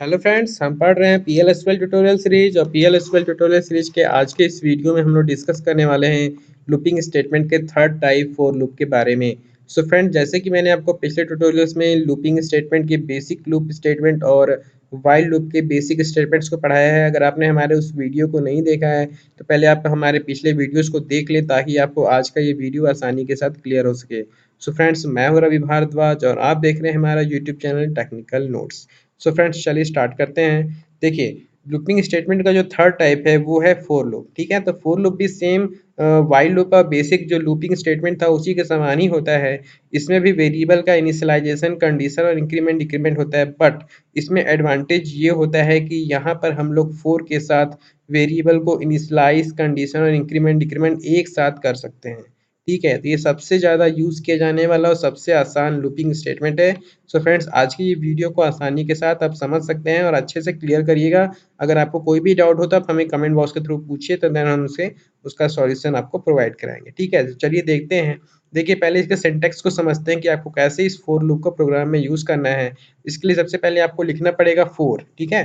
Hello friends, हम पढ़ रहे हैं पीएल एसक्यूएल ट्यूटोरियल सीरीज और पीएल एसक्यूएल ट्यूटोरियल सीरीज के आज के इस वीडियो में हम लोग डिस्कस करने वाले हैं लूपिंग स्टेटमेंट के थर्ड टाइप फॉर लूप के बारे में। सो फ्रेंड, जैसे कि मैंने आपको पिछले ट्यूटोरियल्स में लूपिंग स्टेटमेंट के बेसिक लूप स्टेटमेंट और वाइल लूप के बेसिक स्टेटमेंट्स को पढ़ाया है। अगर आपने हमारे उस वीडियो को नहीं देखा है तो पहले आप हमारे पिछले वीडियोज़ को देख लें ताकि आपको आज का ये वीडियो आसानी के साथ क्लियर हो सके। सो फ्रेंड्स, मैं हूँ रवि भारद्वाज और आप देख रहे हैं हमारा YouTube channel technical notes. So friends, चलिए स्टार्ट करते हैं। देखिए, लूपिंग स्टेटमेंट का जो थर्ड टाइप है वो है फॉर लूप। ठीक है, तो फॉर लूप भी सेम वाइल लूप का बेसिक जो लूपिंग स्टेटमेंट था उसी के समान ही होता है। इसमें भी वेरिएबल का इनिशियलाइजेशन, कंडीशन और इंक्रीमेंट डिक्रीमेंट होता है, बट इसमें एडवांटेज ये होता है कि यहाँ पर हम लोग फॉर के साथ वेरिएबल को इनिशियलाइज, कंडीशन और इंक्रीमेंट डिक्रीमेंट एक साथ कर सकते हैं। ठीक है, तो ये सबसे ज़्यादा यूज़ किया जाने वाला और सबसे आसान लूपिंग स्टेटमेंट है। सो फ्रेंड्स, आज की ये वीडियो को आसानी के साथ आप समझ सकते हैं और अच्छे से क्लियर करिएगा। अगर आपको कोई भी डाउट हो तो आप हमें कमेंट बॉक्स के थ्रू पूछिए, तो देन हम उसे उसका सॉल्यूशन आपको प्रोवाइड कराएंगे। ठीक है, तो चलिए देखते हैं। देखिए, पहले इसके सिंटैक्स को समझते हैं कि आपको कैसे इस फॉर लूप को प्रोग्राम में यूज़ करना है। इसके लिए सबसे पहले आपको लिखना पड़ेगा फॉर। ठीक है,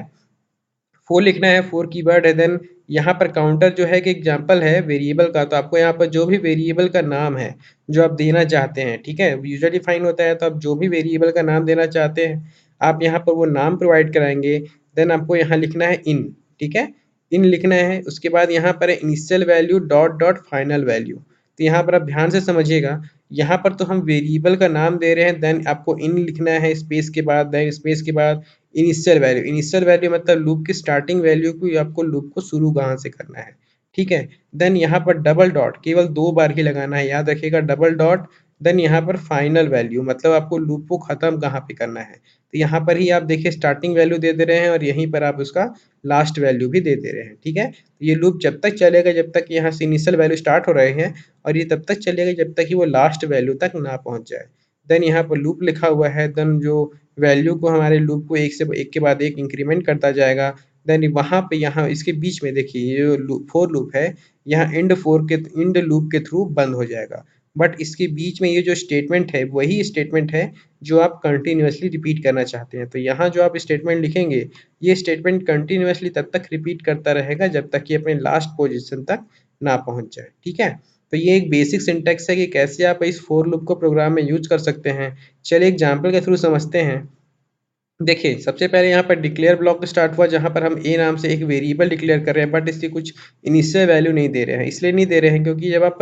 फोर लिखना है, फोर कीवर्ड है। देन यहाँ पर काउंटर जो है कि एग्जाम्पल है वेरिएबल का, तो आपको यहाँ पर जो भी वेरिएबल का नाम है जो आप देना चाहते हैं, ठीक है, यूजर डिफाइन होता है, तो आप जो भी वेरिएबल का नाम देना चाहते हैं आप यहाँ पर वो नाम प्रोवाइड कराएंगे। देन आपको यहाँ लिखना है इन। ठीक है, इन लिखना है। उसके बाद यहाँ पर है initial value dot dot final value. तो यहाँ पर आप ध्यान से समझिएगा, यहाँ पर तो हम वेरिएबल का नाम दे रहे हैं, देन आपको इन लिखना है स्पेस के बाद, देन स्पेस के बाद इनिशियल वैल्यू। इनिशियल वैल्यू मतलब लूप की स्टार्टिंग वैल्यू को, आपको लूप को शुरू कहाँ से करना है। ठीक है, देन यहाँ पर डबल डॉट केवल 2 बार ही लगाना है, याद रखिएगा, डबल डॉट। देन यहाँ पर फाइनल वैल्यू मतलब आपको लूप को ख़त्म कहाँ पे करना है। तो यहाँ पर ही आप देखिए स्टार्टिंग वैल्यू दे दे रहे हैं और यहीं पर आप उसका लास्ट वैल्यू भी दे दे रहे हैं। ठीक है, तो ये लूप जब तक चलेगा जब तक यहाँ से इनिशियल वैल्यू स्टार्ट हो रहे हैं, और ये तब तक चलेगा जब तक कि वो लास्ट वैल्यू तक ना पहुँच जाए। देन यहाँ पर लूप लिखा हुआ है, देन जो वैल्यू को हमारे लूप को एक से एक के बाद एक इंक्रीमेंट करता जाएगा। देन वहाँ पे यहाँ इसके बीच में देखिए ये जो लूप फोर लूप है, यहाँ इंड लूप के थ्रू बंद हो जाएगा। बट इसके बीच में ये जो स्टेटमेंट है वही स्टेटमेंट है जो आप कंटिन्यूअसली रिपीट करना चाहते हैं। तो यहाँ जो आप स्टेटमेंट लिखेंगे, ये स्टेटमेंट कंटिन्यूअसली तब तक रिपीट करता रहेगा जब तक कि अपने लास्ट पोजीशन तक ना पहुँच जाए। ठीक है, तो ये एक बेसिक सिंटैक्स है कि कैसे आप इस फोर लूप को प्रोग्राम में यूज कर सकते हैं। चलिए एग्जाम्पल के थ्रू समझते हैं। देखिए, सबसे पहले यहाँ पर डिक्लेयर ब्लॉक स्टार्ट हुआ जहाँ पर हम ए नाम से एक वेरिएबल डिक्लेयर कर रहे हैं, बट इसकी कुछ इनिशियल वैल्यू नहीं दे रहे हैं। इसलिए नहीं दे रहे हैं क्योंकि जब आप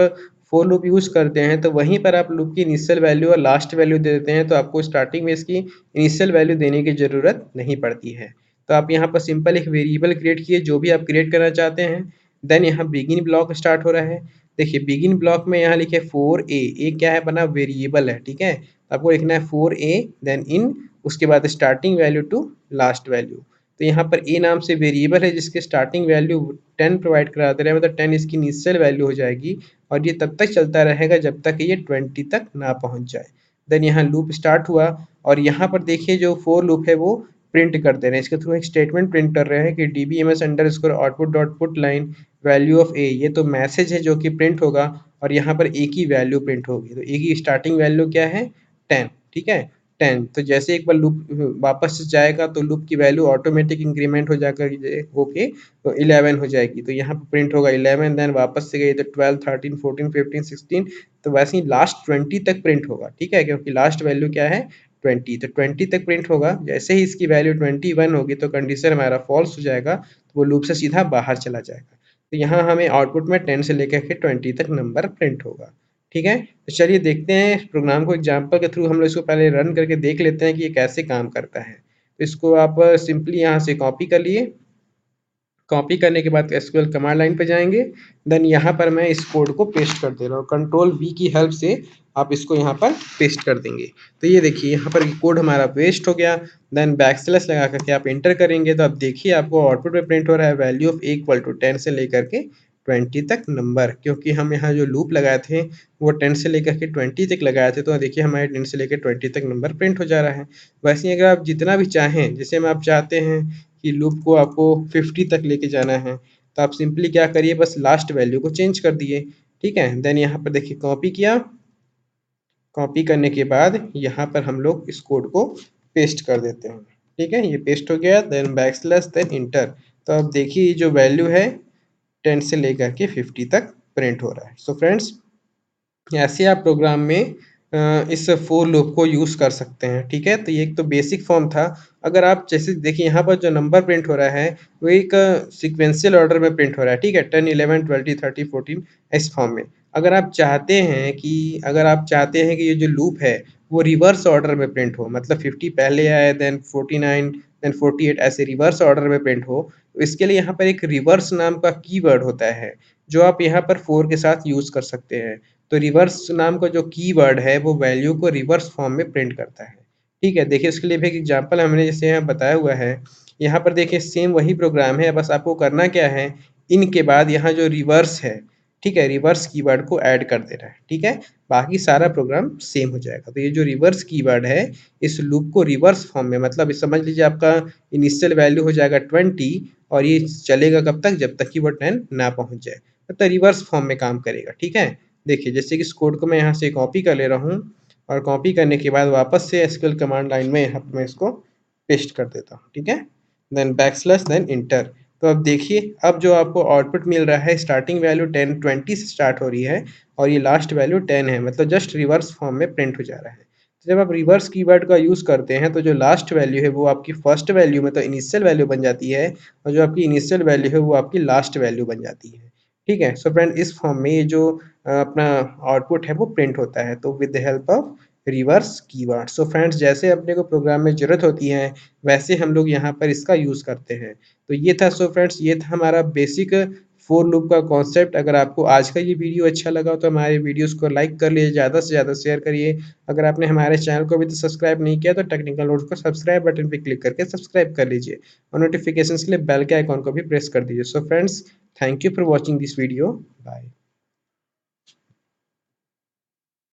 फोर लूप यूज़ करते हैं तो वहीं पर आप लूप की इनिशियल वैल्यू और लास्ट वैल्यू दे देते हैं, तो आपको स्टार्टिंग में इसकी इनिशियल वैल्यू देने की ज़रूरत नहीं पड़ती है। तो आप यहाँ पर सिंपल एक वेरिएबल क्रिएट किए जो भी आप क्रिएट करना चाहते हैं। देन यहाँ बिगिन ब्लॉक स्टार्ट हो रहा है। देखिए, बिगिन ब्लॉक में यहाँ लिखे फोर ए क्या है, बना वेरिएबल है। ठीक है, आपको लिखना है फोर ए देन इन, उसके बाद starting value to last value. तो यहाँ पर ए नाम से वेरिएबल है जिसके स्टार्टिंग वैल्यू 10 प्रोवाइड करा दे रहे हैं, मतलब 10 इसकी इनिशियल वैल्यू हो जाएगी और ये तब तक चलता रहेगा जब तक ये 20 तक ना पहुँच जाए। देन यहाँ लूप स्टार्ट हुआ और यहाँ पर देखिए जो फोर लूप है वो प्रिंट कर दे रहे हैं, इसके थ्रू एक स्टेटमेंट प्रिंट कर रहे हैं कि D B M S underscore output dot put line value of A. ये तो मैसेज है जो कि प्रिंट होगा और यहाँ पर ए की वैल्यू प्रिंट होगी। तो ए की स्टार्टिंग वैल्यू क्या है, 10। ठीक है, 10। तो जैसे एक बार लूप वापस जाएगा तो लूप की वैल्यू ऑटोमेटिक इंक्रीमेंट हो जाकर होके तो 11 हो जाएगी। तो यहाँ पर प्रिंट होगा 11, देन वापस से गई तो 12, 13, 14, 15, 16, तो वैसे ही लास्ट 20 तक प्रिंट होगा। ठीक है, क्योंकि लास्ट वैल्यू क्या है, 20, तो 20 तक प्रिंट होगा। जैसे ही इसकी वैल्यू 21 होगी तो कंडीशन हमारा फॉल्स हो जाएगा, तो वो लूप से सीधा बाहर चला जाएगा। तो यहाँ हमें आउटपुट में 10 से लेकर के 20 तक नंबर प्रिंट होगा। ठीक है, तो चलिए देखते हैं इस प्रोग्राम को एग्जाम्पल के थ्रू। हम लोग इसको पहले रन करके देख लेते हैं कि ये कैसे काम करता है। तो इसको आप सिंपली यहाँ से कॉपी कर लिए। कॉपी करने के बाद एसक्यूएल कमांड लाइन पे जाएंगे। देन यहाँ पर मैं इस कोड को पेस्ट कर दे रहा हूँ, कंट्रोल वी की हेल्प से आप इसको यहाँ पर पेस्ट कर देंगे। तो ये देखिए यहाँ पर कोड हमारा पेस्ट हो गया। देन बैकस्लैश लगा करके आप एंटर करेंगे तो अब देखिए आपको आउटपुट में प्रिंट हो रहा है value of a equal to 10 से लेकर के 20 तक नंबर, क्योंकि हम यहाँ जो लूप लगाए थे वो 10 से लेकर के 20 तक लगाए थे। तो देखिए हमारे 10 से लेकर 20 तक नंबर प्रिंट हो जा रहा है। वैसे ही अगर आप जितना भी चाहें, जैसे में आप चाहते हैं कि लूप को आपको 50 तक लेके जाना है, तो आप सिंपली क्या करिए, बस लास्ट वैल्यू को चेंज कर दिए। ठीक है, देन यहाँ पर देखिए कॉपी किया। कॉपी करने के बाद यहाँ पर हम लोग इस कोड को पेस्ट कर देते हैं। ठीक है, ये पेस्ट हो गया, देन बैकस्लैश देन इंटर। तो अब देखिए ये जो वैल्यू है 10 से लेकर के 50 तक प्रिंट हो रहा है। सो फ्रेंड्स, ऐसे आप प्रोग्राम में इस फोर लूप को यूज़ कर सकते हैं। ठीक है, तो ये एक तो बेसिक फॉर्म था। अगर आप जैसे देखिए यहाँ पर जो नंबर प्रिंट हो रहा है वो एक सीक्वेंशियल ऑर्डर में प्रिंट हो रहा है। ठीक है, 10 11 20 30 14 इस फॉर्म में। अगर आप चाहते हैं कि ये जो लूप है वो रिवर्स ऑर्डर में प्रिंट हो, मतलब 50 पहले आए, देन 49, देन 48, ऐसे रिवर्स ऑर्डर में प्रिंट हो, तो इसके लिए यहाँ पर एक रिवर्स नाम का कीवर्ड होता है जो आप यहाँ पर फोर के साथ यूज़ कर सकते हैं। तो रिवर्स नाम का जो कीवर्ड है वो वैल्यू को रिवर्स फॉर्म में प्रिंट करता है। ठीक है, देखिए उसके लिए भी एक एग्जांपल हमने जैसे यहाँ बताया हुआ है। यहाँ पर देखिए सेम वही प्रोग्राम है, बस आपको करना क्या है, इन के बाद यहाँ जो रिवर्स है, ठीक है, रिवर्स कीवर्ड को ऐड कर देना है। ठीक है, बाकी सारा प्रोग्राम सेम हो जाएगा। तो ये जो रिवर्स कीवर्ड है इस लूप को रिवर्स फॉर्म में, मतलब समझ लीजिए आपका इनिशियल वैल्यू हो जाएगा 20 और ये चलेगा कब तक, जब तक कि वो 10 ना पहुंच जाए, मतलब रिवर्स फॉर्म में काम करेगा। ठीक है, देखिए जैसे कि इस कोड को मैं यहाँ से कॉपी कर ले रहा हूँ और कॉपी करने के बाद वापस से एसक्यूएल कमांड लाइन में यहाँ पे मैं इसको पेस्ट कर देता हूँ। ठीक है, देन बैकस्लैश देन इंटर। तो अब देखिए अब जो आपको आउटपुट मिल रहा है, स्टार्टिंग वैल्यू 10 20 से स्टार्ट हो रही है और ये लास्ट वैल्यू 10 है, मतलब जस्ट रिवर्स फॉर्म में प्रिंट हो जा रहा है। तो जब आप रिवर्स कीवर्ड का यूज़ करते हैं तो जो लास्ट वैल्यू है वो आपकी फर्स्ट वैल्यू में तो इनिशियल वैल्यू बन जाती है और जो आपकी इनिशियल वैल्यू है वो आपकी लास्ट वैल्यू बन जाती है। ठीक है, सो फ्रेंड इस फॉर्म में ये जो अपना आउटपुट है वो प्रिंट होता है, तो with the help of reverse keyword. So friends, जैसे अपने को प्रोग्राम में ज़रूरत होती है वैसे हम लोग यहाँ पर इसका यूज़ करते हैं। तो ये था, सो फ्रेंड्स ये था हमारा बेसिक फोर लूप का कॉन्सेप्ट। अगर आपको आज का ये वीडियो अच्छा लगा तो हमारे वीडियोस को लाइक कर लिए, ज़्यादा से ज़्यादा शेयर करिए। अगर आपने हमारे चैनल को अभी तक सब्सक्राइब नहीं किया तो टेक्निकल नोट्स को सब्सक्राइब बटन पर क्लिक करके सब्सक्राइब कर लीजिए और नोटिफिकेशन के लिए बेल के आइकॉन को भी प्रेस कर दीजिए। So friends, thank you for watching this video. Bye.